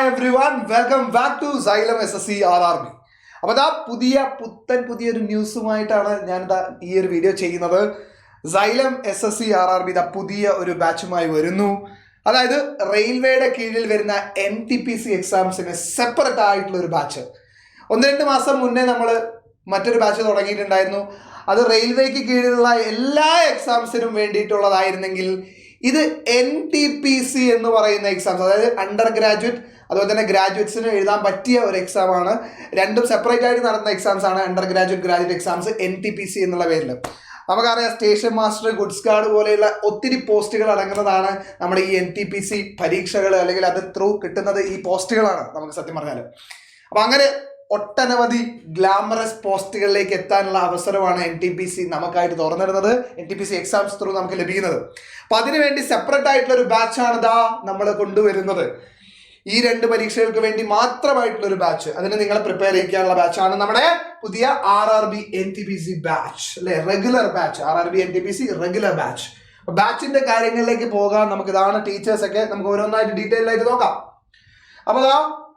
Hi everyone, welcome back to Xylem SSC RRB. അപ്പോൾ ഇതാ പുതിയൊരു ന്യൂസുമായിട്ടാണ് ഞാനിതാ ഈ ഒരു വീഡിയോ ചെയ്യുന്നത്. സൈലം SSC RRB ഇതാ പുതിയ ഒരു ബാച്ചുമായി വരുന്നു. അതായത് റെയിൽവേയുടെ കീഴിൽ വരുന്ന NTPC എക്സാംസിന് സെപ്പറേറ്റ് ആയിട്ടുള്ള ഒരു ബാച്ച്. 1-2 മാസം മുന്നേ നമ്മൾ മറ്റൊരു ബാച്ച് തുടങ്ങിയിട്ടുണ്ടായിരുന്നു. അത് റെയിൽവേക്ക് കീഴിലുള്ള എല്ലാ എക്സാംസിനും വേണ്ടിയിട്ടുള്ളതായിരുന്നെങ്കിൽ ഇത് NTPC എന്ന് പറയുന്ന എക്സാംസ്, അതായത് അണ്ടർ ഗ്രാജുവേറ്റ് അതുപോലെ തന്നെ ഗ്രാജുവേറ്റ്സിന് എഴുതാൻ പറ്റിയ ഒരു എക്സാമാണ്. രണ്ടും സെപ്പറേറ്റ് ആയിട്ട് നടന്ന എക്സാംസ് ആണ് അണ്ടർ ഗ്രാജുവേറ്റ് എക്സാംസ് NTPC എന്നുള്ള പേരിൽ. നമുക്കറിയാം സ്റ്റേഷൻ മാസ്റ്റർ, ഗുഡ്സ് ഗാർഡ് പോലെയുള്ള ഒത്തിരി പോസ്റ്റുകൾ അടങ്ങുന്നതാണ് നമ്മുടെ ഈ NTPC പരീക്ഷകൾ, അല്ലെങ്കിൽ അത് ത്രൂ കിട്ടുന്നത് ഈ പോസ്റ്റുകളാണ് നമുക്ക് സത്യം പറഞ്ഞാൽ. അപ്പം അങ്ങനെ ഒട്ടനവധി ഗ്ലാമറസ് പോസ്റ്റുകളിലേക്ക് എത്താനുള്ള അവസരമാണ് NTPC നമുക്കായിട്ട് തുറന്നിടുന്നത്. NTPC എക്സാംസ് ത്രൂ നമുക്ക് ലഭിക്കുന്നത്. അപ്പം അതിനുവേണ്ടി സെപ്പറേറ്റ് ആയിട്ടുള്ള ഒരു ബാച്ചാണ് ഇതാ നമ്മൾ കൊണ്ടുവരുന്നത്. ഈ 2 പരീക്ഷകൾക്ക് വേണ്ടി മാത്രമായിട്ടുള്ള ഒരു ബാച്ച്, അതിന് നിങ്ങളെ പ്രിപ്പയർ ചെയ്യിക്കാനുള്ള ബാച്ചാണ് നമ്മുടെ പുതിയ RRB NTPC ബാച്ച്, അല്ലെ? Regular batch, RRB NTPC regular batch. ബാച്ചിന്റെ കാര്യങ്ങളിലേക്ക് പോകാം. നമുക്ക് ഇതാണ് ടീച്ചേഴ്സ് ഒക്കെ, നമുക്ക് ഓരോന്നായിട്ട് ഡീറ്റെയിൽ ആയിട്ട് നോക്കാം. അപ്പൊ ഇതാ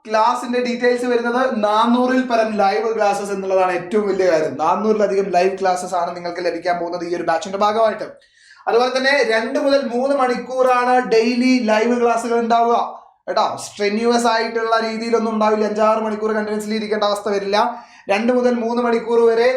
ക്ലാസിന്റെ ഡീറ്റെയിൽസ് വരുന്നത് 400-ൽ പരം ലൈവ് ക്ലാസ്സസ് എന്നുള്ളതാണ് ഏറ്റവും വലിയ കാര്യം. 400-ലധികം ലൈവ് ക്ലാസ്സസ് ആണ് നിങ്ങൾക്ക് ലഭിക്കാൻ പോകുന്നത് ഈ ഒരു ബാച്ചിന്റെ ഭാഗമായിട്ട്. അതുപോലെ തന്നെ 2 മുതൽ 3 മണിക്കൂറാണ് ഡെയിലി ലൈവ് ക്ലാസ്സുകൾ ഉണ്ടാവുക കേട്ടോ. സ്ട്രെന്യൂവസ് ആയിട്ടുള്ള രീതിയിലൊന്നും ഉണ്ടാവില്ല. 5-6 മണിക്കൂർ കണ്ടിന്യൂസ്ലി ഇരിക്കേണ്ട അവസ്ഥ വരില്ല. 2 മുതൽ 3 മണിക്കൂർ വരെ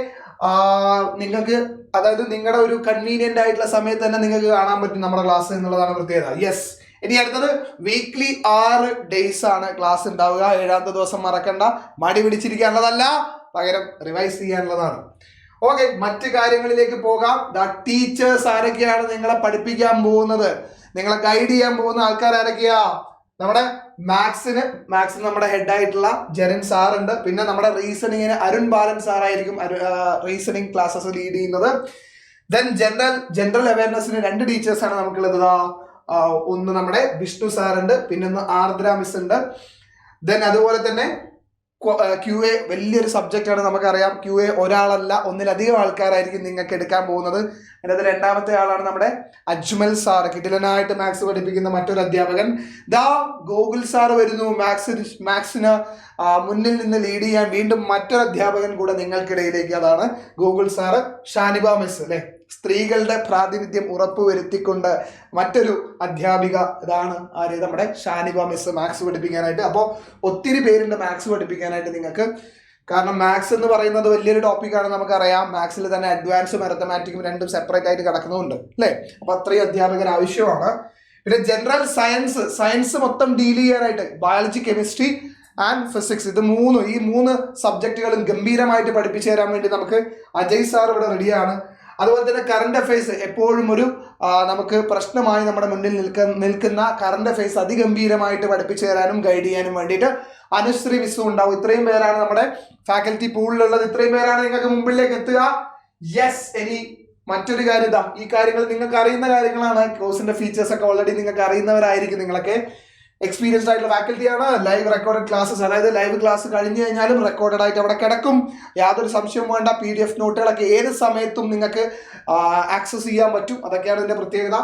നിങ്ങൾക്ക്, അതായത് നിങ്ങളുടെ ഒരു കൺവീനിയന്റ് ആയിട്ടുള്ള സമയത്ത് തന്നെ നിങ്ങൾക്ക് കാണാൻ പറ്റും നമ്മുടെ ക്ലാസ് എന്നുള്ളതാണ് പ്രത്യേകത. യെസ്. ഇനി അടുത്തത് വീക്ക്ലി 6 ഡേയ്സ് ആണ് ക്ലാസ് ഉണ്ടാവുക. 7ാമത്തെ ദിവസം മറക്കണ്ട, മടി പിടിച്ചിരിക്കാനുള്ളതല്ല, പകരം റിവൈസ് ചെയ്യാനുള്ളതാണ്. ഓക്കെ, മറ്റു കാര്യങ്ങളിലേക്ക് പോകാം. ടീച്ചേഴ്സ് ആരൊക്കെയാണ് നിങ്ങളെ പഠിപ്പിക്കാൻ പോകുന്നത്, നിങ്ങളെ ഗൈഡ് ചെയ്യാൻ പോകുന്ന ആൾക്കാർ ആരൊക്കെയാ? നമ്മുടെ മാത്സിന് നമ്മുടെ ഹെഡ് ആയിട്ടുള്ള ജെറിൻ സാർ ഉണ്ട്. പിന്നെ നമ്മുടെ റീസണിങ്ങിന് അരുൺ ബാലൻ സാർ ആയിരിക്കും റീസണിങ് ക്ലാസ്സസ് ലീഡ് ചെയ്യുന്നത്. ദെൻ ജനറൽ അവയർനെസ്സിന് 2 ടീച്ചേഴ്സാണ് നമുക്കുള്ളത്. ഒന്ന് നമ്മുടെ വിഷ്ണു സാർ ഉണ്ട്, പിന്നെ ഒന്ന് ആർദ്ര മിസ് ഉണ്ട്. ദെൻ അതുപോലെ തന്നെ QA വലിയൊരു സബ്ജക്റ്റ് ആണ്, നമുക്കറിയാം. QA ഒരാളല്ല, ഒന്നിലധികം ആൾക്കാരായിരിക്കും നിങ്ങൾക്ക് എടുക്കാൻ പോകുന്നത്. അതിനകത്ത് 2ാമത്തെ ആളാണ് നമ്മുടെ അജ്മൽ സാർ, കിടിലനായിട്ട് മാത്സ് പഠിപ്പിക്കുന്ന മറ്റൊരു അധ്യാപകൻ. ഗോകുൽ സാർ വരുന്നു. മാത്സിന് മുന്നിൽ നിന്ന് ലീഡ് ചെയ്യാൻ വീണ്ടും മറ്റൊരു അധ്യാപകൻ കൂടെ നിങ്ങൾക്കിടയിലേക്ക്, അതാണ് ഗോകുൽ സാറ്. ഷാനിബ മിസ്, അല്ലെ? സ്ത്രീകളുടെ പ്രാതിനിധ്യം ഉറപ്പുവരുത്തിക്കൊണ്ട് മറ്റൊരു അധ്യാപിക, ഇതാണ് ആര്? നമ്മുടെ ഷാനിബ മിസ് മാത്സ് പഠിപ്പിക്കാനായിട്ട്. അപ്പോൾ ഒത്തിരി പേരുണ്ട് മാത്സ് പഠിപ്പിക്കാനായിട്ട് നിങ്ങൾക്ക്. കാരണം മാത്സ് എന്ന് പറയുന്നത് വലിയൊരു ടോപ്പിക്കാണ്, നമുക്കറിയാം. മാത്സിൽ തന്നെ അഡ്വാൻസും അരിത്തമാറ്റിക്കും രണ്ടും സെപ്പറേറ്റ് ആയിട്ട് കിടക്കുന്നുണ്ട്, അല്ലേ? അപ്പോൾ അത്രയും അധ്യാപകർ ആവശ്യമാണ്. പിന്നെ ജനറൽ സയൻസ് മൊത്തം ഡീൽ ചെയ്യാനായിട്ട് ബയോളജി, കെമിസ്ട്രി ആൻഡ് ഫിസിക്സ്, ഈ മൂന്ന് സബ്ജക്റ്റുകളും ഗംഭീരമായിട്ട് പഠിപ്പിച്ചു തരാൻ വേണ്ടി നമുക്ക് അജയ് സാർ ഇവിടെ റെഡിയാണ്. അതുപോലെ തന്നെ കറണ്ട് അഫയേഴ്സ് എപ്പോഴും ഒരു നമുക്ക് പ്രശ്നമായി നമ്മുടെ മുന്നിൽ നിൽക്കുന്ന കറണ്ട് അഫയേഴ്സ് അതിഗംഭീരമായിട്ട് പഠിപ്പിച്ചു തരാനും ഗൈഡ് ചെയ്യാനും വേണ്ടിയിട്ട് അനുശ്രീ മിസ്സും ഉണ്ടാവും. ഇത്രയും പേരാണ് നമ്മുടെ ഫാക്കൽറ്റി പൂളിലുള്ളത്. ഇത്രയും പേരാണ് നിങ്ങൾക്ക് മുമ്പിലേക്ക് എത്തുക. യെസ്. ഇനി മറ്റൊരു കാര്യം, ഈ കാര്യങ്ങൾ നിങ്ങൾക്ക് അറിയുന്ന കാര്യങ്ങളാണ്. കോഴ്സിന്റെ ഫീച്ചേഴ്സ് ഒക്കെ ഓൾറെഡി നിങ്ങൾക്ക് അറിയുന്നവരായിരിക്കും. നിങ്ങളൊക്കെ എക്സ്പീരിയൻസ്ഡ് ആയിട്ടുള്ള ഫാക്കൽറ്റിയാണ്. ലൈവ് റെക്കോർഡഡ് ക്ലാസ്സസ്, അതായത് ലൈവ് ക്ലാസ് കഴിഞ്ഞു കഴിഞ്ഞാലും റെക്കോർഡഡ് ആയിട്ട് അവിടെ കിടക്കും. യാതൊരു സംശയവും വേണ്ട. PDF നോട്ടുകളൊക്കെ ഏത് സമയത്തും നിങ്ങൾക്ക് ആക്സസ് ചെയ്യാൻ പറ്റും. അതൊക്കെയാണ് ഇതിന്റെ പ്രത്യേകത.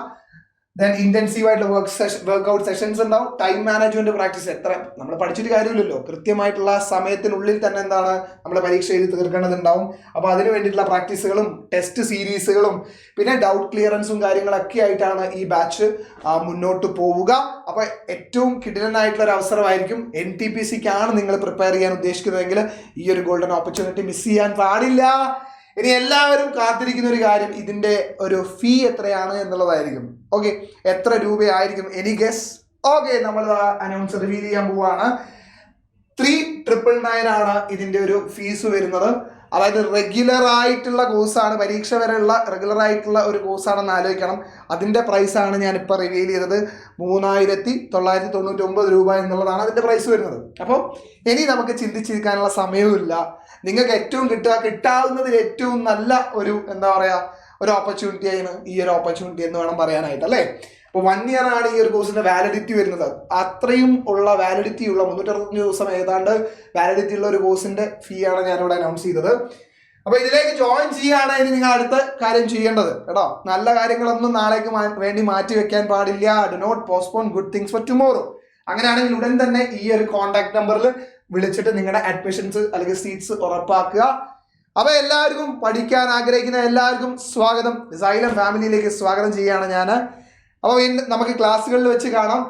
ദെൻ ഇന്റൻസീവ് ആയിട്ടുള്ള വർക്ക്ഔട്ട് സെഷൻസ് ഉണ്ടാവും. ടൈം മാനേജ്മെന്റ് പ്രാക്ടീസ്, എത്ര നമ്മൾ പഠിച്ചിട്ട് കാര്യമില്ലല്ലോ, കൃത്യമായിട്ടുള്ള സമയത്തിനുള്ളിൽ തന്നെ എന്താണ് നമ്മൾ പരീക്ഷ എഴുതി തീർക്കേണ്ടതുണ്ടാവും. അപ്പോൾ അതിന് വേണ്ടിയിട്ടുള്ള പ്രാക്ടീസുകളും ടെസ്റ്റ് സീരീസുകളും പിന്നെ ഡൗട്ട് ക്ലിയറൻസും കാര്യങ്ങളൊക്കെ ആയിട്ടാണ് ഈ ബാച്ച് മുന്നോട്ട് പോവുക. അപ്പോൾ ഏറ്റവും കിടിലനായിട്ടുള്ള ഒരു അവസരമായിരിക്കും. NTPCക്കാണ് നിങ്ങൾ പ്രിപ്പയർ ചെയ്യാൻ ഉദ്ദേശിക്കുന്നതെങ്കിൽ ഈ ഒരു ഗോൾഡൻ ഓപ്പർച്യൂണിറ്റി മിസ് ചെയ്യാൻ പാടില്ല. ഇനി എല്ലാവരും കാത്തിരിക്കുന്ന ഒരു കാര്യം, ഇതിന്റെ ഒരു ഫീ എത്രയാണ് എന്നുള്ളതായിരിക്കും. ഓക്കെ, എത്ര രൂപയായിരിക്കും? Any guess? ഓക്കെ, നമ്മൾ അനൗൺസ് റിവീൽ ചെയ്യാൻ പോവാണ്. 3,999 ആണ് ഇതിന്റെ ഒരു ഫീസ് വരുന്നത്. അതായത് റെഗുലർ ആയിട്ടുള്ള കോഴ്സാണ്, പരീക്ഷ വരെയുള്ള റെഗുലർ ആയിട്ടുള്ള ഒരു കോഴ്സാണെന്ന് ആലോചിക്കണം. അതിൻ്റെ പ്രൈസാണ് ഞാനിപ്പോൾ റിവീൽ ചെയ്തത്. 3,999 രൂപ എന്നുള്ളതാണ് അതിൻ്റെ പ്രൈസ് വരുന്നത്. അപ്പോൾ ഇനി നമുക്ക് ചിന്തിച്ചിരിക്കാനുള്ള സമയവുമില്ല. നിങ്ങൾക്ക് ഏറ്റവും കിട്ടാവുന്നതിൽ ഏറ്റവും നല്ല ഒരു ഒരു ഓപ്പർച്യൂണിറ്റി ആണ് ഈ ഒരു ഓപ്പർച്യൂണിറ്റി എന്ന് വേണം പറയാനായിട്ട്, അല്ലേ? അപ്പോൾ 1 ഇയർ ആണ് ഈ ഒരു കോഴ്സിന്റെ വാലിഡിറ്റി വരുന്നത്. അത്രയും ഉള്ള വാലിഡിറ്റി ഉള്ള 365 ദിവസം ഏതാണ്ട് വാലിഡിറ്റി ഉള്ള ഒരു കോഴ്സിന്റെ ഫീ ആണ് ഞാനിവിടെ അനൗൺസ് ചെയ്തത്. അപ്പൊ ഇതിലേക്ക് ജോയിൻ ചെയ്യാണ് ഇനി നിങ്ങൾ അടുത്ത കാര്യം ചെയ്യേണ്ടത് കേട്ടോ. നല്ല കാര്യങ്ങളൊന്നും നാളേക്ക് വേണ്ടി മാറ്റി വെക്കാൻ പാടില്ല. Do not postpone good things for tomorrow. അങ്ങനെയാണെങ്കിൽ ഉടൻ തന്നെ ഈ ഒരു കോൺടാക്ട് നമ്പറിൽ വിളിച്ചിട്ട് നിങ്ങളുടെ അഡ്മിഷൻസ് അല്ലെങ്കിൽ സീറ്റ്സ് ഉറപ്പാക്കുക. അപ്പൊ എല്ലാവർക്കും പഠിക്കാൻ ആഗ്രഹിക്കുന്ന എല്ലാവർക്കും സ്വാഗതം, സൈലം ഫാമിലിയിലേക്ക് സ്വാഗതം ചെയ്യുകയാണ് ഞാൻ. അപ്പോൾ നമുക്ക് ക്ലാസ്സുകളിൽ വെച്ച് കാണാം.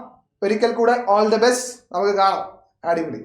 ഒരിക്കൽ കൂടെ ഓൾ ദി ബെസ്റ്റ്, നമുക്ക് കാണാം. അടിപൊളി.